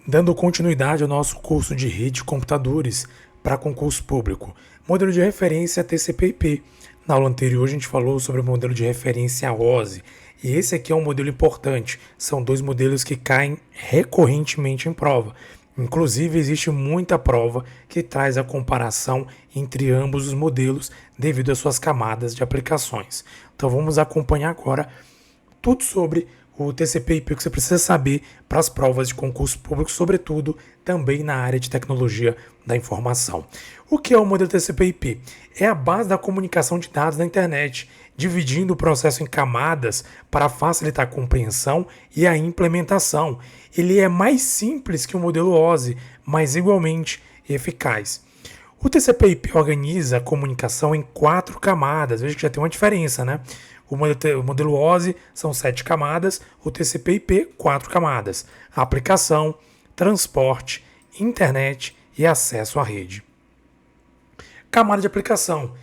Dando continuidade ao nosso curso de rede de computadores para concurso público. Modelo de referência TCP/IP. Na aula anterior a gente falou sobre o modelo de referência OSI. E esse aqui é um modelo importante. São dois modelos que caem recorrentemente em prova. Inclusive, existe muita prova que traz a comparação entre ambos os modelos devido às suas camadas de aplicações. Então vamos acompanhar agora tudo sobre o TCP/IP que você precisa saber para as provas de concurso público, sobretudo também na área de tecnologia da informação. O que é o modelo TCP/IP? É a base da comunicação de dados na internet, dividindo o processo em camadas para facilitar a compreensão e a implementação. Ele é mais simples que o modelo OSI, mas igualmente eficaz. O TCP/IP organiza a comunicação em 4 camadas. Veja que já tem uma diferença, né? O modelo OSI são 7 camadas, o TCP/IP 4 camadas. Aplicação, transporte, internet e acesso à rede. Camada de aplicação.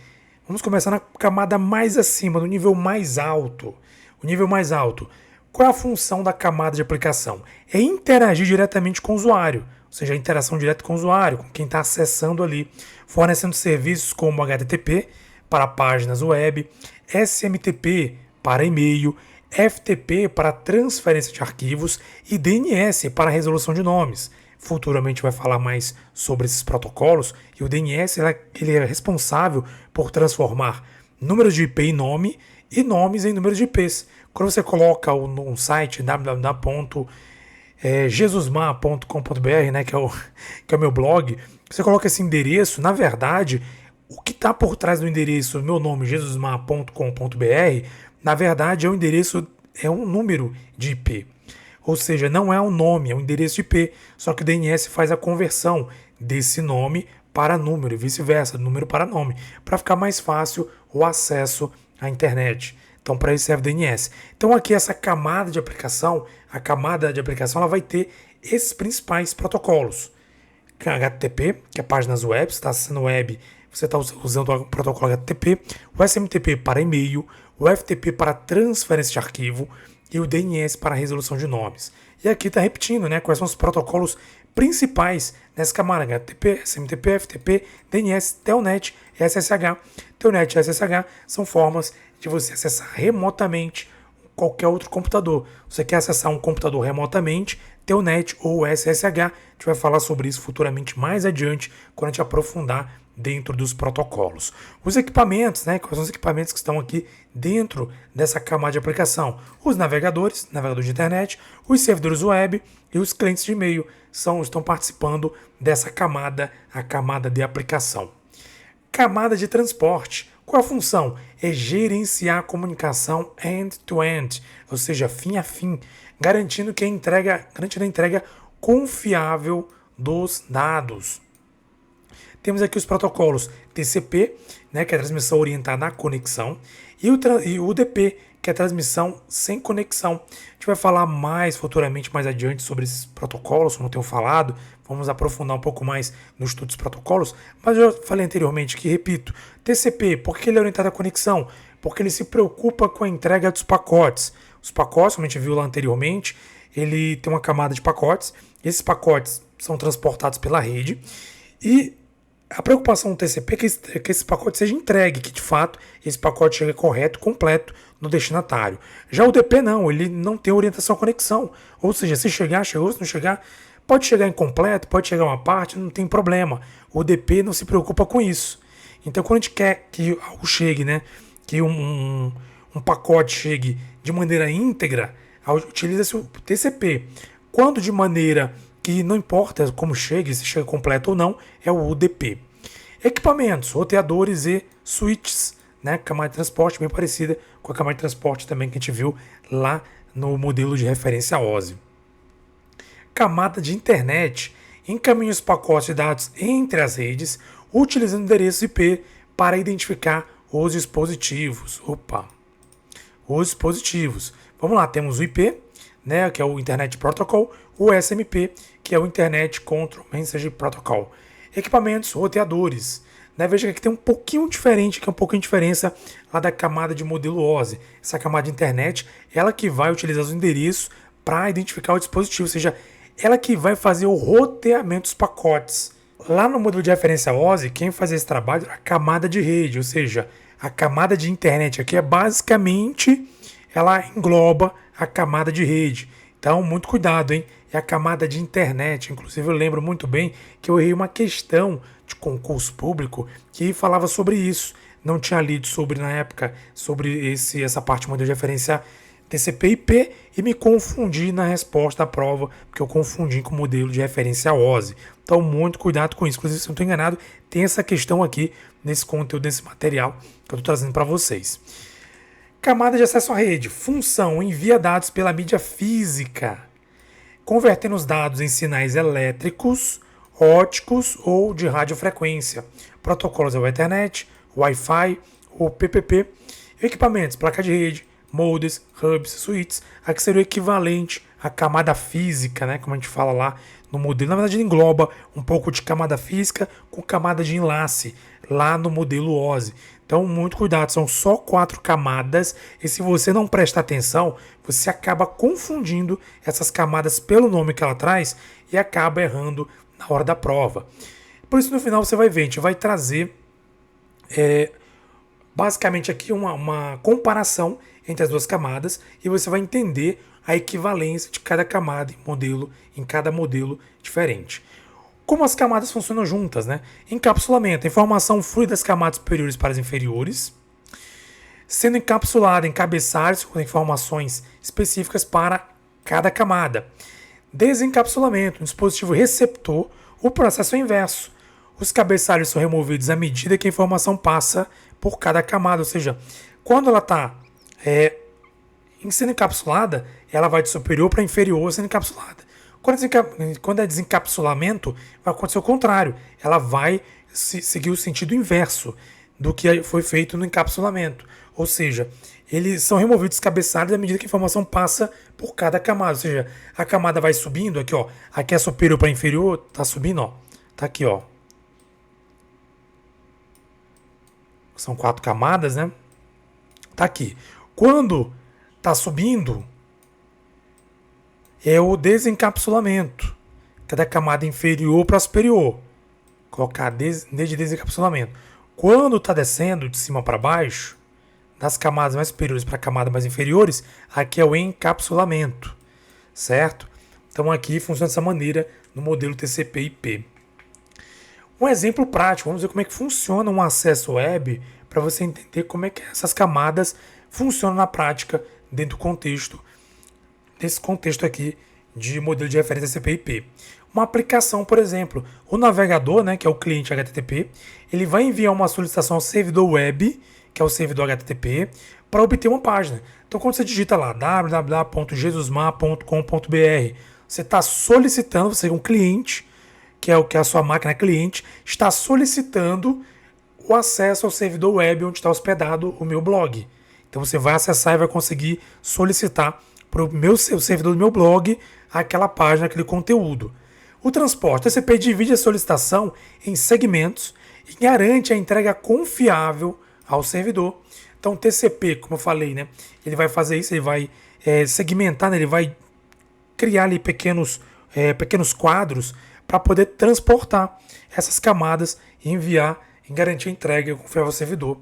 Vamos começar na camada mais acima, no nível mais alto. O nível mais alto. Qual é a função da camada de aplicação? É interagir diretamente com o usuário, ou seja, a interação direta com o usuário, com quem está acessando ali, fornecendo serviços como HTTP para páginas web, SMTP para e-mail, FTP para transferência de arquivos e DNS para resolução de nomes. Futuramente vai falar mais sobre esses protocolos e o DNS ele é responsável por transformar números de IP em nome e nomes em números de IPs. Quando você coloca no site www.jesusmar.com.br, né, que é o meu blog, você coloca esse endereço, na verdade, o que está por trás do endereço meu nome, jesusmar.com.br, na verdade é um endereço, é um número de IP. Ou seja, não é um nome, é um endereço de IP, só que o DNS faz a conversão desse nome para número e vice-versa, número para nome, para ficar mais fácil o acesso à internet. Então, para isso serve o DNS. Então, aqui essa camada de aplicação, a camada de aplicação, ela vai ter esses principais protocolos. HTTP, que é páginas web, você está acessando web, você está usando o protocolo HTTP, o SMTP para e-mail, o FTP para transferência de arquivo e o DNS para resolução de nomes. E aqui está repetindo, né, quais são os protocolos principais nessa camada: HTTP, SMTP, FTP, DNS, Telnet e SSH. Telnet e SSH são formas de você acessar remotamente qualquer outro computador. Você quer acessar um computador remotamente, Telnet ou SSH, a gente vai falar sobre isso futuramente mais adiante, quando a gente aprofundar dentro dos protocolos. Os equipamentos, né? Quais são os equipamentos que estão aqui dentro dessa camada de aplicação? Os navegadores, navegador de internet, os servidores web e os clientes de e-mail estão participando dessa camada, a camada de aplicação. Camada de transporte. Qual a função? É gerenciar a comunicação end-to-end, ou seja, fim a fim, garantindo a entrega confiável dos dados. Temos aqui os protocolos TCP, né, que é a transmissão orientada à conexão, e o UDP, que é a transmissão sem conexão. A gente vai falar mais futuramente, mais adiante, sobre esses protocolos, como eu tenho falado. Vamos aprofundar um pouco mais no estudo dos protocolos, mas eu já falei anteriormente que, repito, TCP, por que ele é orientado à conexão? Porque ele se preocupa com a entrega dos pacotes. Os pacotes, como a gente viu lá anteriormente, ele tem uma camada de pacotes, esses pacotes são transportados pela rede, e a preocupação do TCP é que esse pacote seja entregue, que de fato esse pacote chegue correto, completo no destinatário. Já o DP não, ele não tem orientação à conexão. Ou seja, se chegar, chegou, se não chegar, pode chegar incompleto, pode chegar uma parte, não tem problema. O DP não se preocupa com isso. Então, quando a gente quer que algo chegue, né, que um pacote chegue de maneira íntegra, utiliza-se o TCP. Quando de maneira que não importa como chegue, se chega completo ou não, é o UDP. Equipamentos, roteadores e switches, né? Camada de transporte bem parecida com a camada de transporte também que a gente viu lá no modelo de referência OSI. Camada de internet, encaminha os pacotes de dados entre as redes, utilizando endereços IP para identificar os dispositivos. Os dispositivos. Vamos lá, temos o IP, né, que é o Internet Protocol, o SMP, que é o Internet Control Message Protocol. Equipamentos, roteadores. Né, veja que aqui tem um pouquinho diferente, que é um pouquinho de diferença lá da camada de modelo OSI. Essa camada de internet, ela que vai utilizar os endereços para identificar o dispositivo, ou seja, ela que vai fazer o roteamento dos pacotes. Lá no modelo de referência OSI, quem fazia esse trabalho era a camada de rede, ou seja, a camada de internet aqui é basicamente, ela engloba a camada de rede. Então, muito cuidado, hein? É a camada de internet. Inclusive, eu lembro muito bem que eu errei uma questão de concurso público que falava sobre isso. Não tinha lido sobre, na época, sobre essa parte do modelo de referência TCP/IP e me confundi na resposta da prova, porque eu confundi com o modelo de referência OSI. Então, muito cuidado com isso. Inclusive, se eu não estou enganado, tem essa questão aqui nesse conteúdo, nesse material que eu estou trazendo para vocês. Camada de acesso à rede. Função: envia dados pela mídia física, convertendo os dados em sinais elétricos, ópticos ou de radiofrequência. Protocolos é o Ethernet, Wi-Fi ou PPP. Equipamentos: placa de rede, modems, hubs, switches. Aqui seria o equivalente à camada física, né? Como a gente fala lá no modelo. Na verdade, ele engloba um pouco de camada física com camada de enlace lá no modelo OSI. Então, muito cuidado, são só 4 camadas e se você não prestar atenção, você acaba confundindo essas camadas pelo nome que ela traz e acaba errando na hora da prova. Por isso, no final, você vai ver, a gente vai trazer basicamente aqui uma comparação entre as duas camadas e você vai entender a equivalência de cada camada em cada modelo diferente. Como as camadas funcionam juntas, né? Encapsulamento: a informação flui das camadas superiores para as inferiores, sendo encapsulada em cabeçalhos com informações específicas para cada camada. Desencapsulamento: no dispositivo receptor, o processo é inverso. Os cabeçalhos são removidos à medida que a informação passa por cada camada, ou seja, quando ela está sendo encapsulada, ela vai de superior para inferior sendo encapsulada. Quando é desencapsulamento, vai acontecer o contrário. Ela vai seguir o sentido inverso do que foi feito no encapsulamento. Ou seja, eles são removidos os cabeçalhos à medida que a informação passa por cada camada. Ou seja, a camada vai subindo, aqui ó, aqui é superior para inferior, tá subindo, ó. Tá aqui, ó. São 4 camadas, né? Tá aqui. Quando tá subindo, é o desencapsulamento, que é da camada inferior para superior. Colocar desde desencapsulamento. Quando está descendo de cima para baixo, das camadas mais superiores para camadas mais inferiores, aqui é o encapsulamento, certo? Então aqui funciona dessa maneira no modelo TCP/IP. Um exemplo prático, vamos ver como é que funciona um acesso web para você entender como é que essas camadas funcionam na prática dentro do contexto desse contexto aqui de modelo de referência TCP/IP. Uma aplicação, por exemplo, o navegador, né, que é o cliente HTTP, ele vai enviar uma solicitação ao servidor web, que é o servidor HTTP, para obter uma página. Então, quando você digita lá www.jesusmar.com.br, você está solicitando, você é um cliente, que é a sua máquina cliente, está solicitando o acesso ao servidor web onde está hospedado o meu blog. Então, você vai acessar e vai conseguir solicitar para o servidor do meu blog aquela página, aquele conteúdo. O transporte TCP divide a solicitação em segmentos e garante a entrega confiável ao servidor. Então, o TCP, como eu falei, né, ele vai fazer isso, ele vai segmentar, né, ele vai criar ali pequenos quadros para poder transportar essas camadas e enviar e garantir a entrega confiável ao servidor.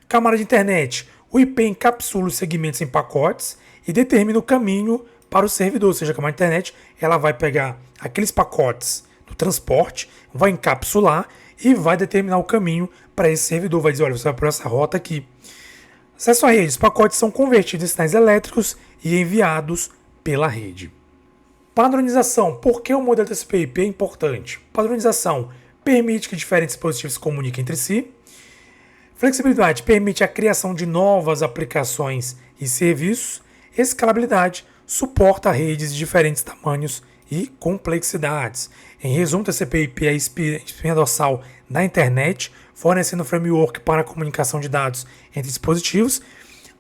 Camada de internet: o IP encapsula os segmentos em pacotes e determina o caminho para o servidor, ou seja, a camada de internet ela vai pegar aqueles pacotes do transporte, vai encapsular e vai determinar o caminho para esse servidor, vai dizer, olha, você vai por essa rota aqui. Acesso à rede: os pacotes são convertidos em sinais elétricos e enviados pela rede. Padronização: por que o modelo TCP/IP é importante? Padronização permite que diferentes dispositivos se comuniquem entre si. Flexibilidade: permite a criação de novas aplicações e serviços. Escalabilidade: suporta redes de diferentes tamanhos e complexidades. Em resumo, TCP/IP é a espinha dorsal da internet, fornecendo framework para a comunicação de dados entre dispositivos.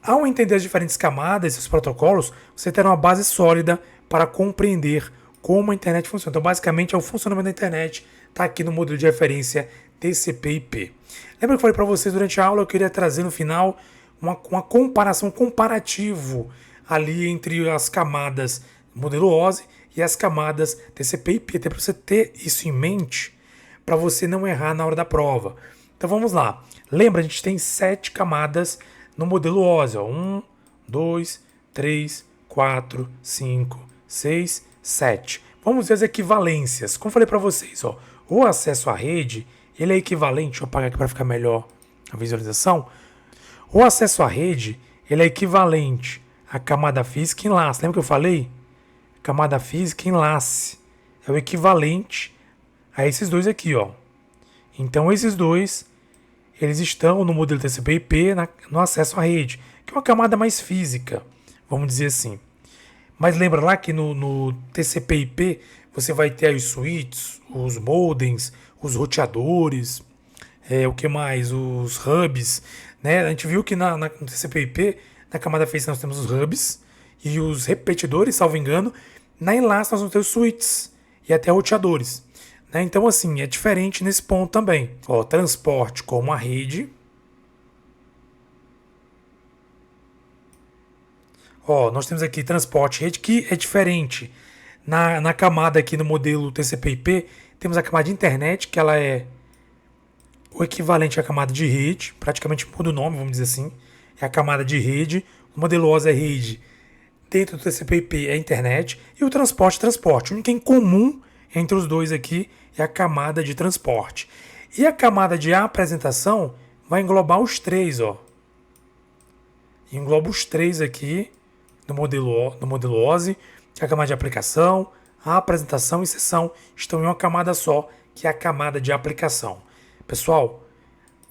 Ao entender as diferentes camadas e seus protocolos, você terá uma base sólida para compreender como a internet funciona. Então, basicamente, é o funcionamento da internet, está aqui no modelo de referência TCP/IP. Lembra que eu falei para vocês durante a aula, eu queria trazer no final uma comparação, um comparativo ali entre as camadas do modelo OSI e as camadas TCP e IP. Até para você ter isso em mente, para você não errar na hora da prova. Então vamos lá. Lembra, a gente tem 7 camadas no modelo OSI. 1, 2, 3, 4, 5, 6, 7. Vamos ver as equivalências. Como eu falei para vocês, ó, o acesso à rede ele é equivalente, deixa eu apagar aqui para ficar melhor a visualização. O acesso à rede ele é equivalente à camada física e enlace. Lembra que eu falei? Camada física e enlace é o equivalente a esses dois aqui, ó. Então esses dois eles estão no modelo TCP/IP no acesso à rede, que é uma camada mais física, vamos dizer assim. Mas lembra lá que no TCP/IP você vai ter os switches, os modems, os roteadores, o que mais? Os hubs, né? A gente viu que no TCP/IP, na camada física nós temos os hubs e os repetidores, salvo engano. Na enlace nós vamos ter os switches e até roteadores. Né? Então, assim, é diferente nesse ponto também. Ó, transporte como a rede. Ó, nós temos aqui transporte rede, que é diferente. Na camada aqui no modelo TCP/IP, temos a camada de internet, que ela é o equivalente à camada de rede, praticamente muda o nome, vamos dizer assim. É a camada de rede. O modelo OSI é rede. Dentro do TCP/IP é internet. E o transporte. O único em comum entre os dois aqui é a camada de transporte. E a camada de apresentação vai englobar os três, ó. Engloba os três aqui no modelo OSI, que é a camada de aplicação, a apresentação e sessão estão em uma camada só, que é a camada de aplicação. Pessoal,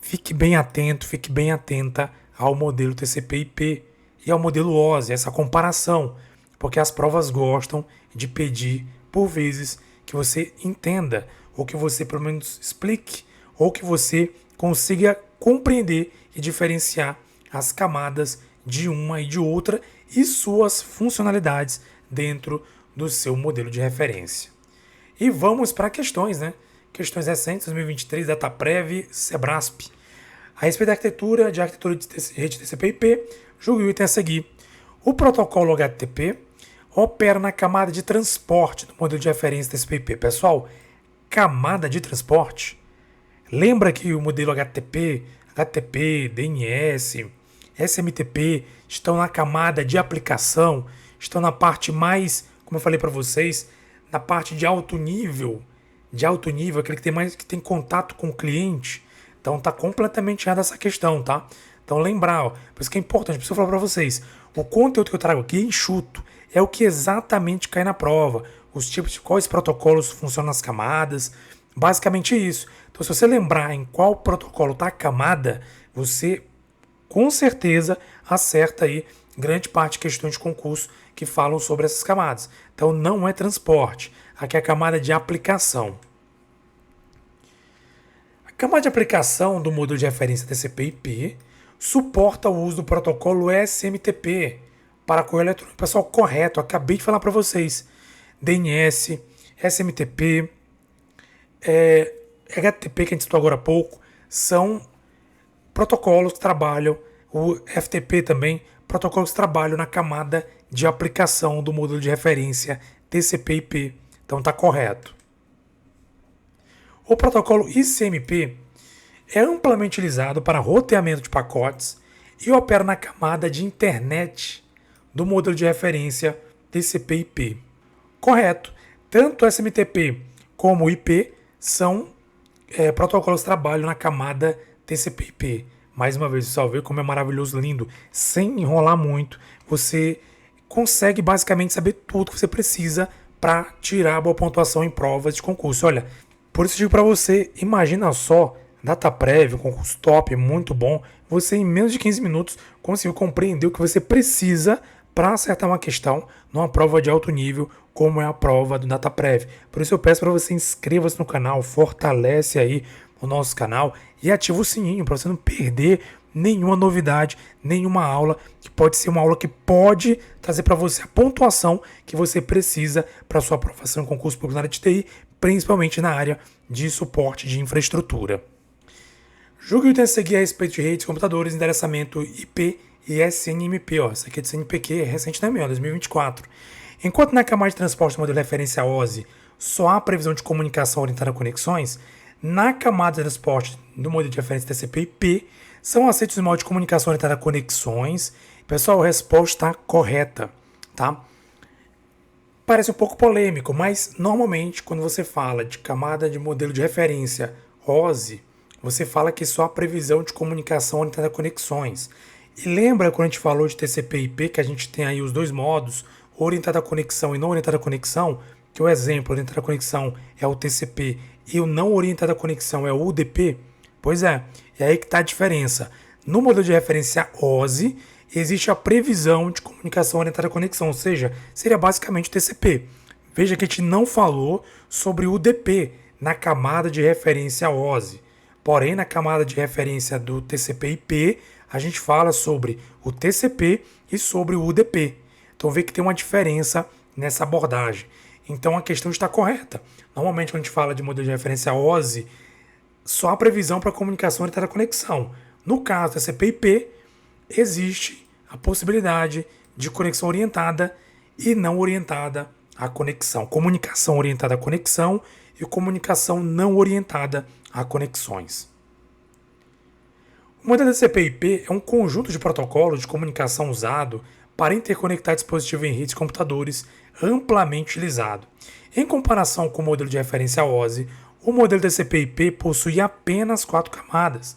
fique bem atento, fique bem atenta ao modelo TCP/IP e ao modelo OSI, essa comparação, porque as provas gostam de pedir, por vezes, que você entenda, ou que você pelo menos explique, ou que você consiga compreender e diferenciar as camadas de uma e de outra e suas funcionalidades dentro do seu modelo de referência. E vamos para questões, né? Questões recentes, 2023, DataPrev, Sebrasp. A respeito da arquitetura de rede TCP/IP, julgue o item a seguir. O protocolo HTTP opera na camada de transporte do modelo de referência TCP/IP. Pessoal, camada de transporte. Lembra que o modelo HTTP, DNS, SMTP estão na camada de aplicação, estão na parte mais, como eu falei para vocês, na parte de alto nível, aquele que tem contato com o cliente. Então tá completamente errada essa questão, tá? Então lembrar, ó, por isso que é importante, preciso falar para vocês, o conteúdo que eu trago aqui é enxuto, é o que exatamente cai na prova, os tipos de quais protocolos funcionam nas camadas, basicamente isso. Então se você lembrar em qual protocolo está a camada, você com certeza acerta aí grande parte de questões de concurso que falam sobre essas camadas. Então não é transporte, aqui é a camada de aplicação. A camada de aplicação do modelo de referência TCP/IP suporta o uso do protocolo SMTP para correio eletrônico. Pessoal, correto, acabei de falar para vocês. DNS, SMTP, HTTP que a gente citou agora há pouco, são protocolos que trabalham, o FTP também, protocolos que trabalham na camada de aplicação do modelo de referência TCP/IP. Então está correto. O protocolo ICMP é amplamente utilizado para roteamento de pacotes e opera na camada de internet do modelo de referência TCP/IP. Correto. Tanto SMTP como IP são protocolos que trabalham na camada TCP/IP. Mais uma vez, pessoal, vê como é maravilhoso, lindo. Sem enrolar muito, você consegue basicamente saber tudo que você precisa para tirar a boa pontuação em provas de concurso. Olha, por isso eu digo para você, imagina só, DataPrev, um concurso top, muito bom, você em menos de 15 minutos conseguiu compreender o que você precisa para acertar uma questão numa prova de alto nível, como é a prova do DataPrev. Por isso eu peço para você inscreva-se no canal, fortalece aí o nosso canal e ativa o sininho para você não perder nenhuma novidade, nenhuma aula, que pode ser uma aula que pode trazer para você a pontuação que você precisa para sua aprovação em concurso público na área de TI, principalmente na área de suporte de infraestrutura. Julgue o item a seguir a respeito de redes, computadores, endereçamento IP e SNMP. Ó, essa aqui é de CNPq, é recente também, 2024. Enquanto na camada de transporte do modelo de referência OSI só há previsão de comunicação orientada a conexões, na camada de transporte do modelo de referência TCP/IP são aceitos os modos de comunicação orientada a conexões. Pessoal, a resposta está correta, tá? Parece um pouco polêmico, mas normalmente quando você fala de camada de modelo de referência OSI, você fala que só há previsão de comunicação orientada a conexões. E lembra quando a gente falou de TCP/IP que a gente tem aí os dois modos, orientada a conexão e não orientada a conexão, que o exemplo orientada a conexão é o TCP e o não orientada a conexão é o UDP? Pois é, e aí que está a diferença. No modelo de referência OSI, existe a previsão de comunicação orientada a conexão, ou seja, seria basicamente o TCP. Veja que a gente não falou sobre o UDP na camada de referência OSI. Porém, na camada de referência do TCP/IP, a gente fala sobre o TCP e sobre o UDP. Então, vê que tem uma diferença nessa abordagem. Então, a questão está correta. Normalmente, quando a gente fala de modelo de referência OSI, só há previsão para comunicação orientada a conexão. No caso do TCP/IP, existe a possibilidade de conexão orientada e não orientada à conexão. Comunicação orientada à conexão e comunicação não orientada a conexões. O modelo TCP/IP é um conjunto de protocolos de comunicação usado para interconectar dispositivos em redes de computadores amplamente utilizado. Em comparação com o modelo de referência OSI, o modelo TCP/IP possui apenas 4 camadas.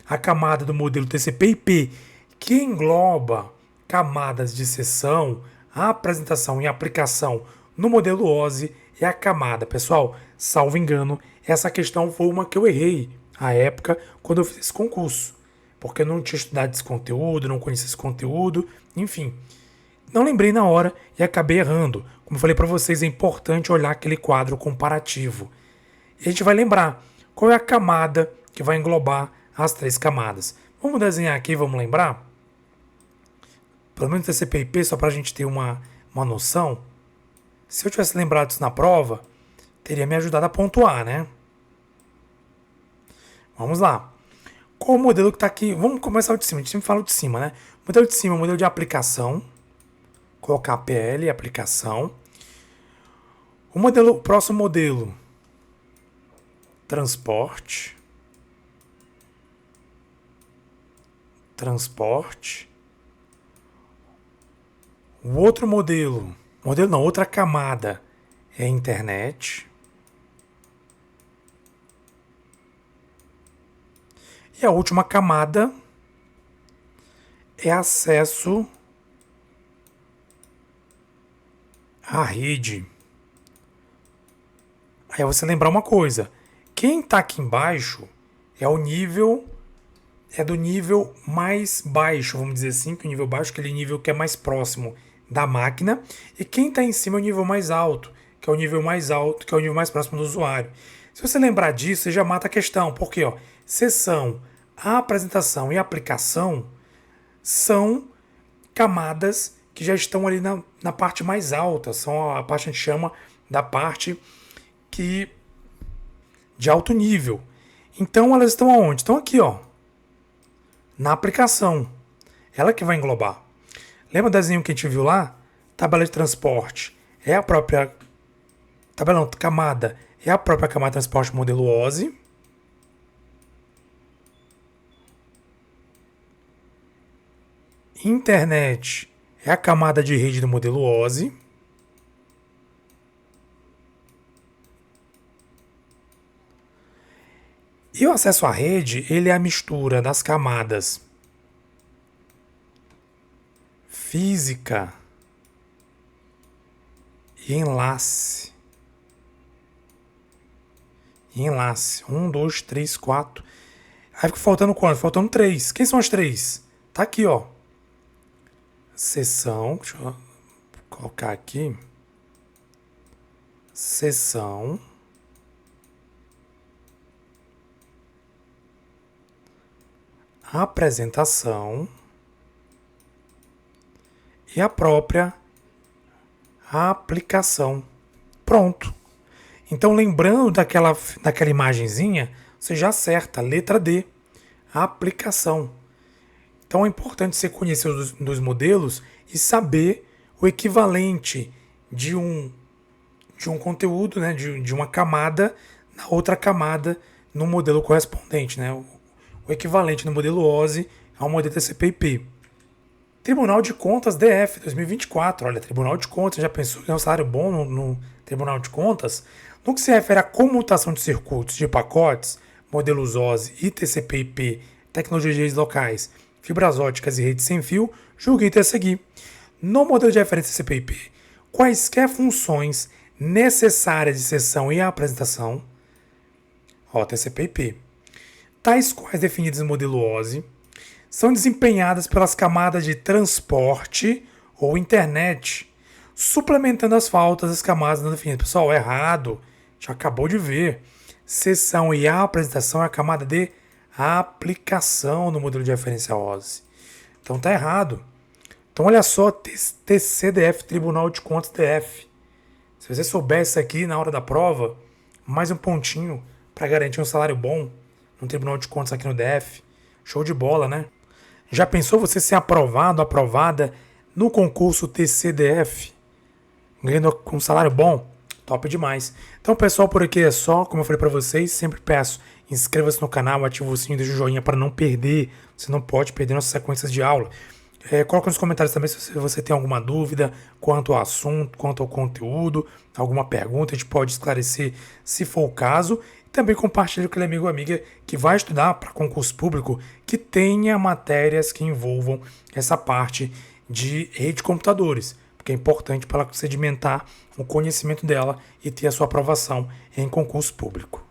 A camada do modelo TCP/IP, que engloba camadas de sessão, apresentação e aplicação no modelo OSI, é a camada. Pessoal, salvo engano, essa questão foi uma que eu errei à época quando eu fiz esse concurso, porque eu não tinha estudado esse conteúdo, não conhecia esse conteúdo, enfim. Não lembrei na hora e acabei errando. Como eu falei para vocês, é importante olhar aquele quadro comparativo. E a gente vai lembrar qual é a camada que vai englobar as 3 camadas. Vamos desenhar aqui, vamos lembrar? Pelo menos TCP/IP, só para a gente ter uma noção. Se eu tivesse lembrado isso na prova, teria me ajudado a pontuar, né? Vamos lá. Qual o modelo que está aqui? Vamos começar o de cima. A gente sempre fala o de cima, né? O modelo de cima é o modelo de aplicação. Colocar APL, aplicação. O próximo modelo, transporte. O outro outra camada é internet. E a última camada é acesso à rede. Aí você lembrar uma coisa, quem está aqui embaixo é do nível mais baixo, vamos dizer assim, que o nível baixo é aquele nível que é mais próximo da máquina, e quem está em cima é o nível mais alto, que é o nível mais alto, que é o nível mais próximo do usuário. Se você lembrar disso, você já mata a questão, porque sessão, apresentação e aplicação são camadas que já estão ali na parte mais alta, são a parte que a gente chama da parte de alto nível. Então elas estão aonde? Estão aqui, na aplicação. Ela que vai englobar. Lembra o desenho que a gente viu lá? Tabela de transporte é a própria camada é a própria camada de transporte modelo OSI. Internet é a camada de rede do modelo OSI. E o acesso à rede, ele é a mistura das camadas física e enlace. 1, 2, 3, 4. Aí fica faltando quanto? Faltando 3. Quem são as 3? Tá aqui, Seção. Deixa eu colocar aqui. Seção. Apresentação. E a própria aplicação. Pronto. Então, lembrando daquela imagenzinha, você já acerta. Letra D. Aplicação. Então, é importante você conhecer os dois modelos e saber o equivalente de um, de um conteúdo, né, de uma camada na outra camada no modelo correspondente, né? O equivalente no modelo OSI ao modelo TCP/IP. Tribunal de Contas DF 2024. Olha, Tribunal de Contas, já pensou que é um salário bom no Tribunal de Contas? No que se refere à comutação de circuitos de pacotes, modelos OSI e TCP/IP, tecnologias locais, fibras óticas e redes sem fio, julguei ter a seguir. No modelo de referência TCP/IP, quaisquer funções necessárias de sessão e apresentação, TCP/IP, tais quais definidas no modelo OSI, são desempenhadas pelas camadas de transporte ou internet, suplementando as faltas das camadas não definidas. Pessoal, errado. Já acabou de ver. Sessão e apresentação é a camada de aplicação no modelo de referência OSI. Então tá errado. Então olha só, TCDF, Tribunal de Contas DF. Se você soubesse isso aqui na hora da prova, mais um pontinho para garantir um salário bom no Tribunal de Contas aqui no DF. Show de bola, né? Já pensou você ser aprovado, aprovada no concurso TCDF? Ganhando com um salário bom? Top demais. Então, pessoal, por aqui é só. Como eu falei para vocês, sempre peço, inscreva-se no canal, ative o sininho, deixa o joinha para não perder. Você não pode perder nossas sequências de aula. Coloca nos comentários também se você tem alguma dúvida quanto ao assunto, quanto ao conteúdo, alguma pergunta, a gente pode esclarecer se for o caso. Também compartilhe com aquele amigo ou amiga que vai estudar para concurso público, que tenha matérias que envolvam essa parte de rede de computadores, porque é importante para ela sedimentar o conhecimento dela e ter a sua aprovação em concurso público.